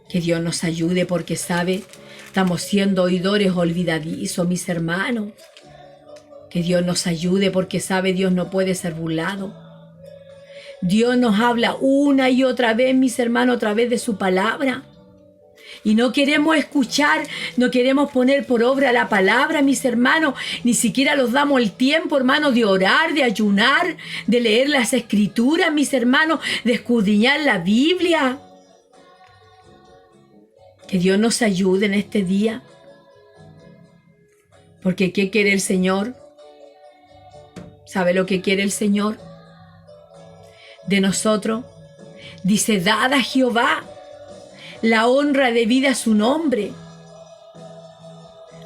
A: Que Dios nos ayude, porque sabe, estamos siendo oidores olvidadizos, mis hermanos. Que Dios nos ayude, porque sabe, Dios no puede ser burlado. Dios nos habla una y otra vez, mis hermanos, a través de su palabra. Y no queremos escuchar, no queremos poner por obra la palabra, mis hermanos. Ni siquiera nos damos el tiempo, hermanos, de orar, de ayunar, de leer las escrituras, mis hermanos, de escudriñar la Biblia. Que Dios nos ayude en este día. Porque ¿qué quiere el Señor? ¿Sabe lo que quiere el Señor de nosotros? Dice, dad a Jehová la honra debida a su nombre.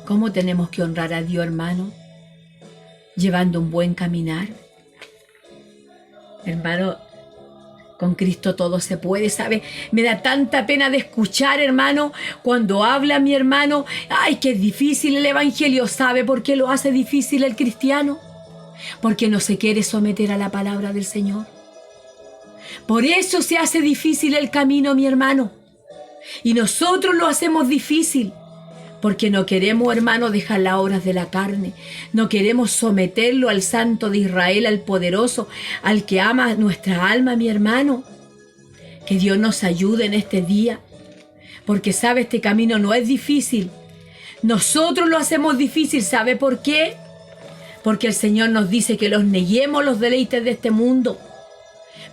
A: ¿Cómo tenemos que honrar a Dios, hermano? Llevando un buen caminar. Hermano, con Cristo todo se puede, ¿sabe? Me da tanta pena de escuchar, hermano, cuando habla mi hermano, ¡ay, qué difícil el evangelio! ¿Sabe por qué lo hace difícil el cristiano? Porque no se quiere someter a la palabra del Señor. Por eso se hace difícil el camino, mi hermano. Y nosotros lo hacemos difícil, porque no queremos, hermano, dejar las obras de la carne. No queremos someterlo al Santo de Israel, al poderoso, al que ama nuestra alma, mi hermano. Que Dios nos ayude en este día, porque sabe, este camino no es difícil. Nosotros lo hacemos difícil, ¿sabe por qué? Porque el Señor nos dice que los neguemos los deleites de este mundo.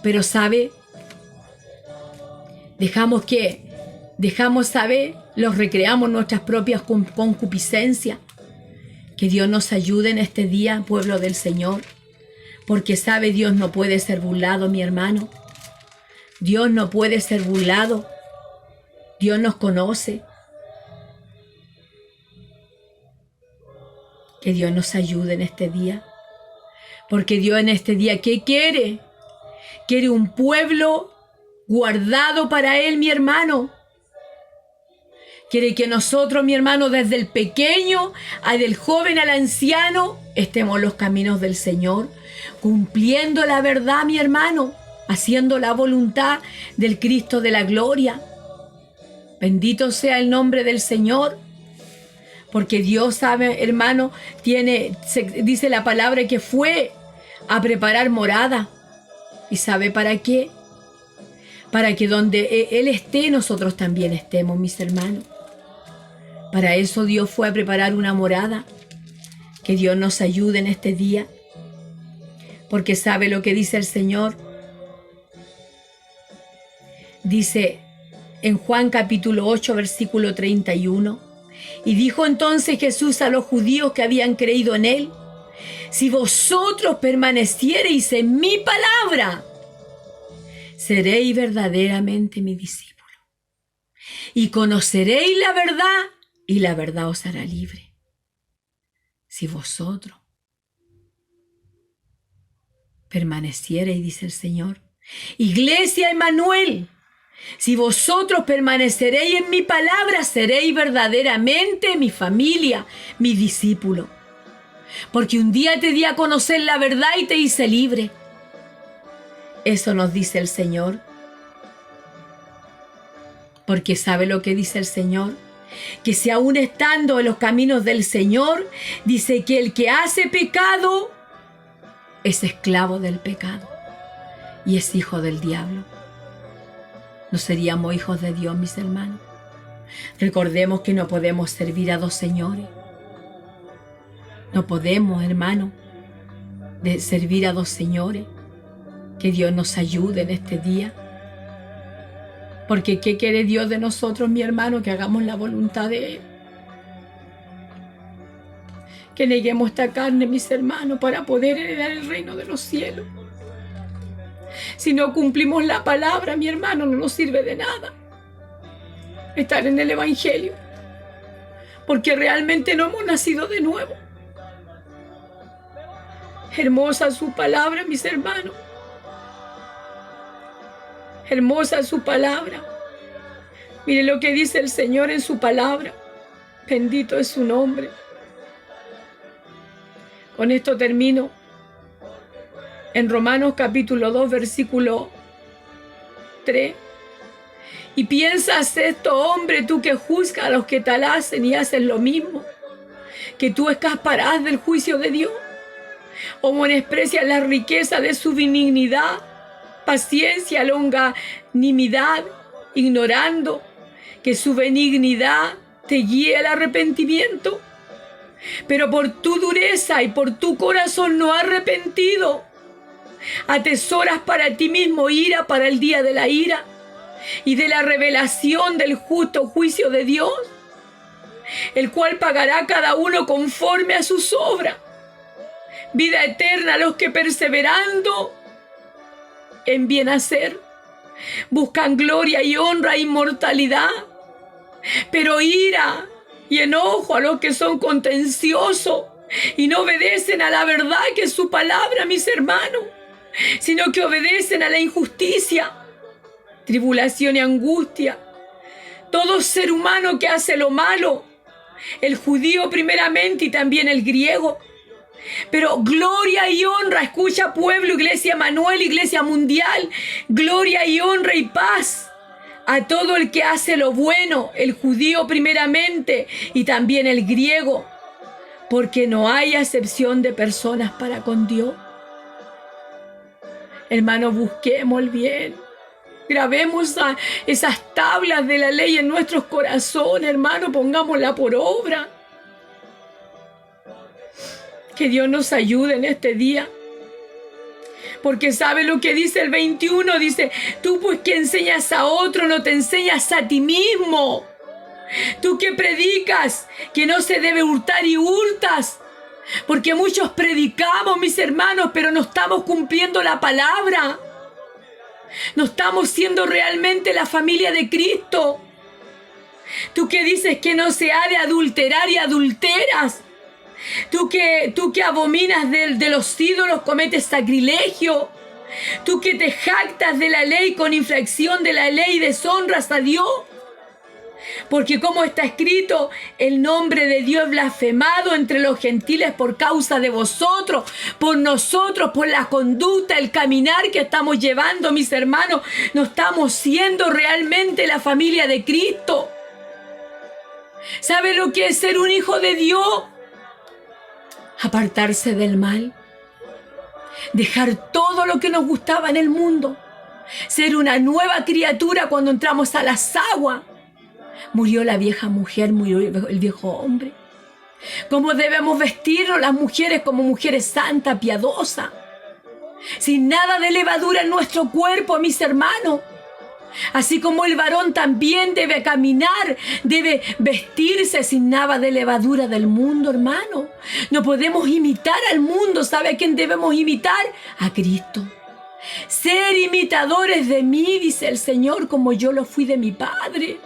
A: Pero ¿sabe? Dejamos, ¿sabe? Los recreamos nuestras propias concupiscencias. Que Dios nos ayude en este día, pueblo del Señor. Porque sabe, Dios no puede ser burlado, mi hermano. Dios no puede ser burlado. Dios nos conoce. Que Dios nos ayude en este día. Porque Dios en este día, ¿qué quiere? Quiere un pueblo guardado para Él, mi hermano. Quiere que nosotros, mi hermano, desde el pequeño, del joven al anciano, estemos en los caminos del Señor, cumpliendo la verdad, mi hermano, haciendo la voluntad del Cristo de la gloria. Bendito sea el nombre del Señor, porque Dios sabe, hermano, dice la palabra que fue a preparar morada. ¿Y sabe para qué? Para que donde Él esté, nosotros también estemos, mis hermanos. Para eso Dios fue a preparar una morada. Que Dios nos ayude en este día. Porque sabe lo que dice el Señor. Dice en Juan capítulo 8, versículo 31. Y dijo entonces Jesús a los judíos que habían creído en Él: si vosotros permaneciereis en mi palabra, seréis verdaderamente mi discípulo. Y conoceréis la verdad, y la verdad os hará libre. Si vosotros permaneciereis, dice el Señor. Iglesia Emmanuel, Si vosotros permaneceréis en mi palabra, seréis verdaderamente mi familia, mi discípulo. Porque un día te di a conocer la verdad y te hice libre. Eso nos dice el Señor. Porque ¿sabe lo que dice el Señor? Que si aún estando en los caminos del Señor, dice que el que hace pecado es esclavo del pecado y es hijo del diablo. ¿No seríamos hijos de Dios, mis hermanos? Recordemos que no podemos servir a dos señores. No podemos, hermano, de servir a dos señores. Que Dios nos ayude en este día. Porque ¿qué quiere Dios de nosotros, mi hermano? Que hagamos la voluntad de Él. Que neguemos esta carne, mis hermanos, para poder heredar el reino de los cielos. Si no cumplimos la palabra, mi hermano, no nos sirve de nada estar en el Evangelio. Porque realmente no hemos nacido de nuevo. Hermosa su palabra, mis hermanos. Hermosa su palabra. Mire lo que dice el Señor en su palabra. Bendito es su nombre. Con esto termino. En Romanos capítulo 2, versículo 3. Y piensas esto, hombre, tú que juzgas a los que tal hacen y haces lo mismo, que tú escaparás del juicio de Dios. O menosprecias la riqueza de su benignidad, paciencia, longanimidad, ignorando que su benignidad te guíe al arrepentimiento. Pero por tu dureza y por tu corazón no arrepentido, atesoras para ti mismo ira para el día de la ira y de la revelación del justo juicio de Dios, el cual pagará a cada uno conforme a sus obras. Vida eterna a los que perseverando en bien hacer buscan gloria y honra e inmortalidad, pero ira y enojo a los que son contenciosos y no obedecen a la verdad que es su palabra, mis hermanos, sino que obedecen a la injusticia, tribulación y angustia. Todo ser humano que hace lo malo, el judío primeramente y también el griego. Pero gloria y honra, escucha pueblo, iglesia Manuel, iglesia mundial, gloria y honra y paz a todo el que hace lo bueno, el judío primeramente y también el griego, porque no hay acepción de personas para con Dios. Hermanos, busquemos el bien. Grabemos esas tablas de la ley en nuestros corazones, hermano, pongámosla por obra. Que Dios nos ayude en este día. Porque sabe lo que dice el 21, dice, tú pues que enseñas a otro, no te enseñas a ti mismo. Tú que predicas que no se debe hurtar y hurtas. Porque muchos predicamos, mis hermanos, pero no estamos cumpliendo la palabra. No estamos siendo realmente la familia de Cristo. Tú que dices que no se ha de adulterar y adulteras. Tú que abominas de los ídolos, cometes sacrilegio. Tú que te jactas de la ley con infracción de la ley, deshonras a Dios. Porque como está escrito, el nombre de Dios es blasfemado entre los gentiles por causa de vosotros, por nosotros, por la conducta, el caminar que estamos llevando, mis hermanos. No estamos siendo realmente la familia de Cristo. ¿Sabe lo que es ser un hijo de Dios? Apartarse del mal, dejar todo lo que nos gustaba en el mundo, ser una nueva criatura cuando entramos a las aguas. Murió la vieja mujer, murió el viejo hombre. ¿Cómo debemos vestirnos las mujeres como mujeres santas, piadosas? Sin nada de levadura en nuestro cuerpo, mis hermanos. Así como el varón también debe caminar, debe vestirse sin nada de levadura del mundo, hermano. No podemos imitar al mundo. ¿Sabe a quién debemos imitar? A Cristo. Ser imitadores de mí, dice el Señor, como yo lo fui de mi Padre.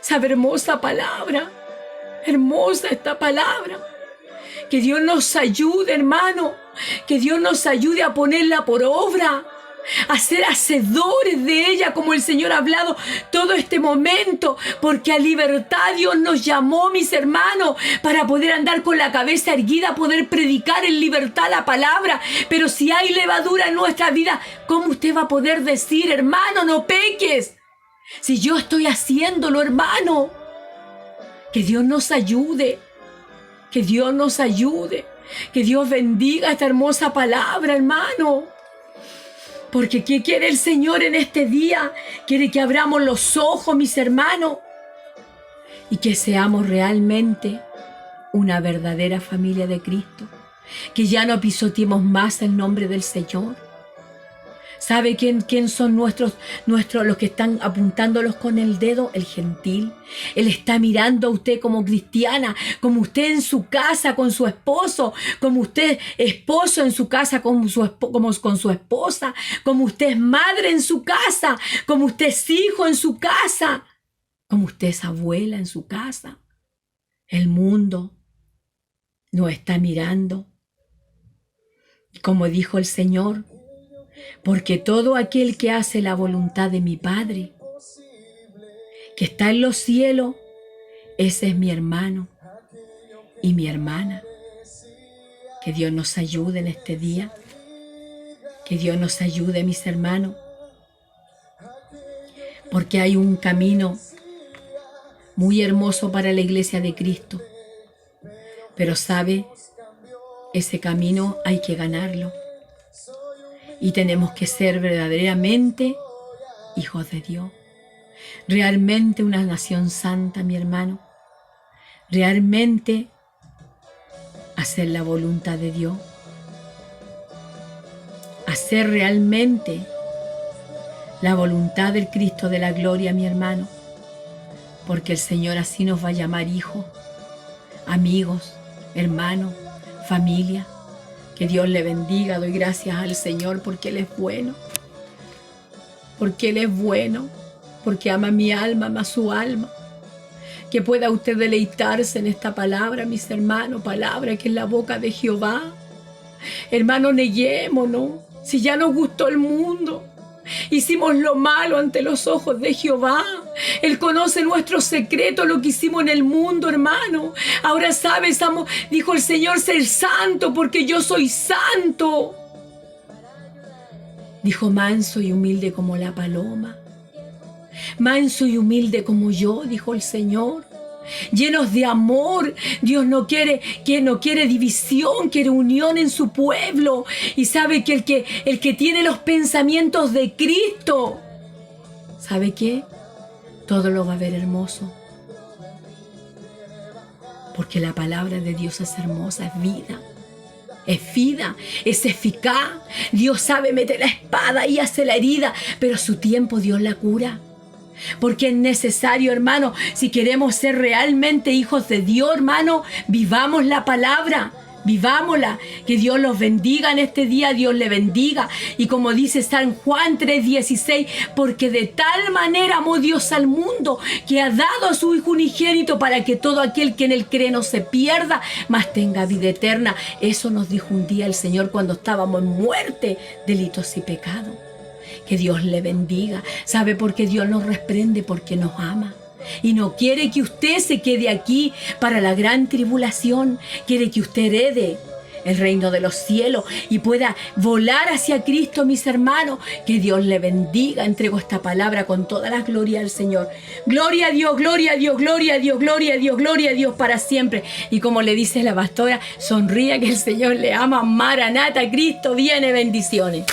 A: ¿Sabe? Hermosa palabra. Hermosa esta palabra. Que Dios nos ayude, hermano. Que Dios nos ayude a ponerla por obra. a ser hacedores de ella, como el Señor ha hablado todo este momento, porque a libertad Dios nos llamó, mis hermanos, para poder andar con la cabeza erguida, poder predicar en libertad la palabra. Pero si hay levadura en nuestra vida, ¿cómo usted va a poder decir, hermano, no peques? Si yo estoy haciéndolo, hermano. Que Dios nos ayude, que Dios nos ayude, que Dios bendiga esta hermosa palabra, hermano. Porque ¿qué quiere el Señor en este día? Quiere que abramos los ojos, mis hermanos, y que seamos realmente una verdadera familia de Cristo. Que ya no pisoteemos más el nombre del Señor. ¿Sabe quién son nuestros los que están apuntándolos con el dedo? El gentil. Él está mirando a usted como cristiana, como usted en su casa con su esposo, como usted esposo en su casa con su esposa, como usted es madre en su casa, como usted es hijo en su casa, como usted es abuela en su casa. El mundo nos está mirando. Y como dijo el Señor, porque todo aquel que hace la voluntad de mi Padre, que está en los cielos, ese es mi hermano y mi hermana. Que Dios nos ayude en este día. Que Dios nos ayude, mis hermanos. Porque hay un camino muy hermoso para la iglesia de Cristo. Pero sabe, ese camino hay que ganarlo. Y tenemos que ser verdaderamente hijos de Dios. Realmente una nación santa, mi hermano. Realmente hacer la voluntad de Dios. Hacer realmente la voluntad del Cristo de la gloria, mi hermano. Porque el Señor así nos va a llamar hijos, amigos, hermanos, familia. Que Dios le bendiga. Doy gracias al Señor porque Él es bueno. Porque Él es bueno. Porque ama mi alma, ama su alma. Que pueda usted deleitarse en esta palabra, mis hermanos. Palabra que es la boca de Jehová. Hermanos, neguémonos. Si ya nos gustó el mundo. Hicimos lo malo ante los ojos de Jehová. Él conoce nuestros secretos, lo que hicimos en el mundo, hermano. Ahora sabes, dijo el Señor, ser santo porque yo soy santo. Dijo, manso y humilde como la paloma. Manso y humilde como yo, dijo el Señor. Llenos de amor. Dios no quiere división, quiere unión en su pueblo. Y sabe que el que tiene los pensamientos de Cristo, ¿sabe qué? Todo lo va a ver hermoso. Porque la palabra de Dios es hermosa, es vida. Es vida, es eficaz. Dios sabe meter la espada y hace la herida, pero a su tiempo Dios la cura. Porque es necesario, hermano, si queremos ser realmente hijos de Dios, hermano, vivamos la palabra, vivámosla. Que Dios los bendiga en este día, Dios le bendiga. Y como dice San Juan 3:16, porque de tal manera amó Dios al mundo, que ha dado a su Hijo unigénito, para que todo aquel que en él cree no se pierda, mas tenga vida eterna. Eso nos dijo un día el Señor cuando estábamos en muerte, delitos y pecados. Que Dios le bendiga. ¿Sabe por qué Dios nos reprende? Porque nos ama. Y no quiere que usted se quede aquí para la gran tribulación. Quiere que usted herede el reino de los cielos y pueda volar hacia Cristo, mis hermanos. Que Dios le bendiga. Entrego esta palabra con toda la gloria al Señor. Gloria a Dios, gloria a Dios, gloria a Dios, gloria a Dios, gloria a Dios para siempre. Y como le dice la pastora, sonría que el Señor le ama. Maranata, Cristo viene, bendiciones.